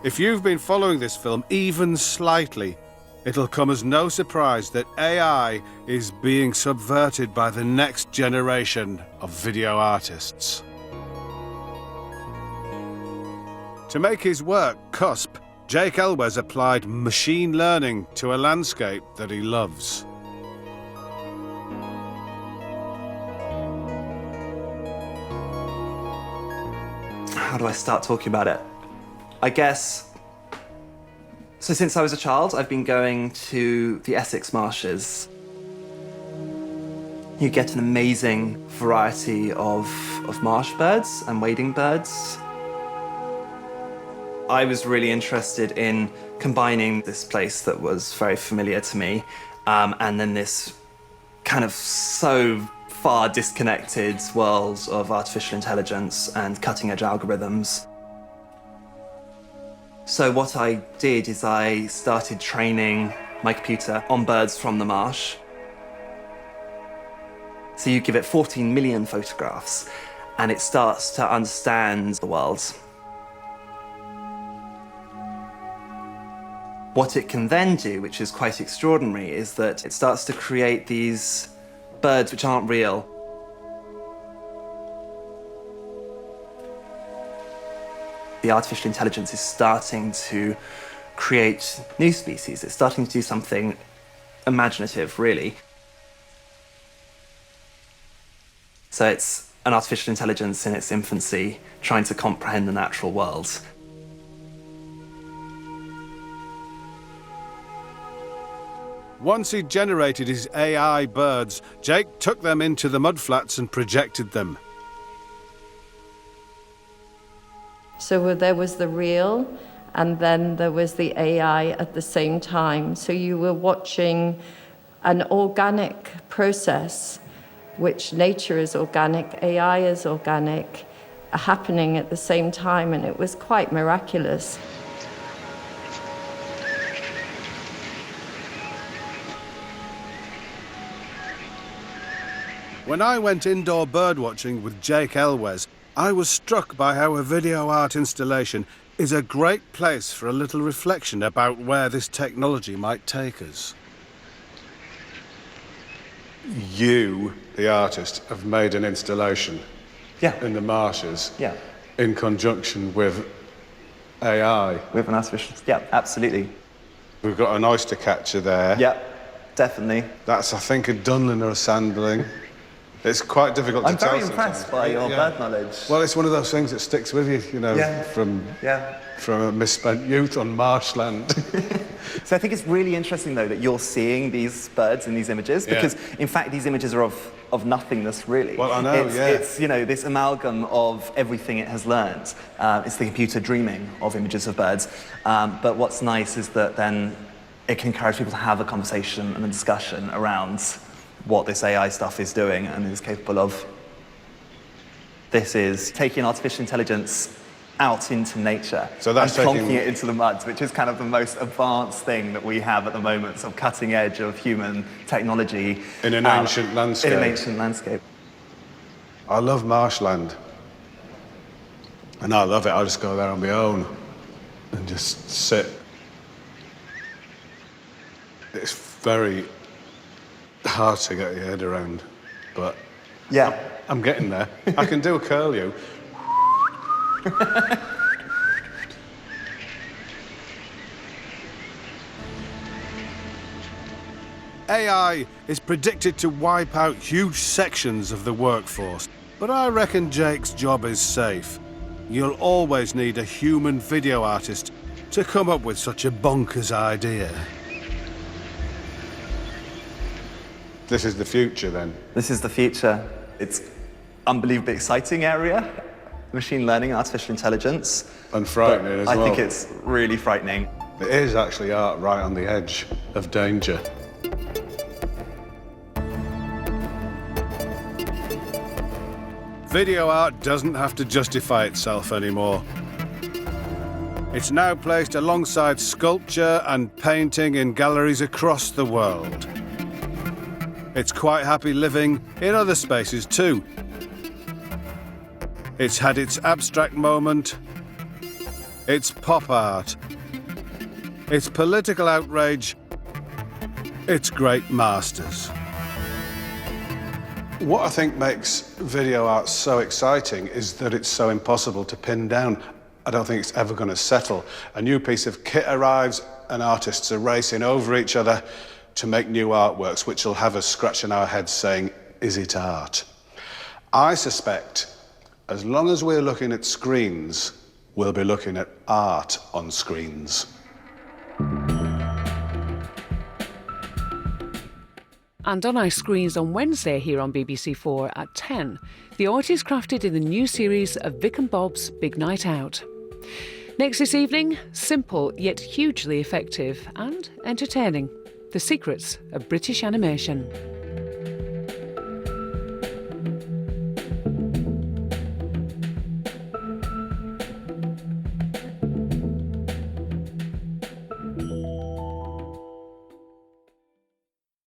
If you've been following this film even slightly, it'll come as no surprise that AI is being subverted by the next generation of video artists. To make his work Cusp, Jake Elwes applied machine learning to a landscape that he loves. How do I start talking about it? I guess, so since I was a child, I've been going to the Essex marshes. You get an amazing variety of marsh birds and wading birds. I was really interested in combining this place that was very familiar to me, and then this kind of so far disconnected world of artificial intelligence and cutting-edge algorithms. So what I did is I started training my computer on birds from the marsh. So you give it 14 million photographs, and it starts to understand the world. What it can then do, which is quite extraordinary, is that it starts to create these birds which aren't real. The artificial intelligence is starting to create new species. It's starting to do something imaginative, really. So it's an artificial intelligence in its infancy, trying to comprehend the natural world. Once he'd generated his AI birds, Jake took them into the mudflats and projected them. So there was the real, and then there was the AI at the same time. So you were watching an organic process, which nature is organic, AI is organic, happening at the same time, and it was quite miraculous. When I went indoor birdwatching with Jake Elwes, I was struck by how a video art installation is a great place for a little reflection about where this technology might take us. You, the artist, have made an installation in the marshes in conjunction with AI. With an artificial, absolutely. We've got an oyster catcher there. Yeah, definitely. That's, I think, a Dunlin or a Sandling. It's quite difficult to tell. I'm very impressed by your bird knowledge. Well, it's one of those things that sticks with you, you know, from a misspent youth on marshland. So I think it's really interesting, though, that you're seeing these birds in these images, because, in fact, these images are of nothingness, really. Well, I know, It's, you know, this amalgam of everything it has learned. It's the computer dreaming of images of birds. But what's nice is that then it can encourage people to have a conversation and a discussion around what this AI stuff is doing and is capable of. This is taking artificial intelligence out into nature and plonking it into the mud, which is kind of the most advanced thing that we have at the moment, sort of cutting edge of human technology. In an ancient landscape. In an ancient landscape. I love marshland. And I love it. I just go there on my own and just sit. It's very hard to get your head around, but I'm getting there. I can do a curlew. AI is predicted to wipe out huge sections of the workforce, but I reckon Jake's job is safe. You'll always need a human video artist to come up with such a bonkers idea. This is the future, then? This is the future. It's an unbelievably exciting area. Machine learning, artificial intelligence. And frightening as well. I think it's really frightening. It is actually art right on the edge of danger. Video art doesn't have to justify itself anymore. It's now placed alongside sculpture and painting in galleries across the world. It's quite happy living in other spaces too. It's had its abstract moment, It's pop art. It's political outrage. It's great masters. What I think makes video art so exciting is that it's so impossible to pin down. I don't think it's ever going to settle. A new piece of kit arrives and artists are racing over each other to make new artworks, which will have us scratching our heads saying, is it art? I suspect as long as we're looking at screens, we'll be looking at art on screens. And on our screens on Wednesday here on BBC4 at 10, the art is crafted in the new series of Vic and Bob's Big Night Out. Next this evening, simple yet hugely effective and entertaining. The secrets of British animation.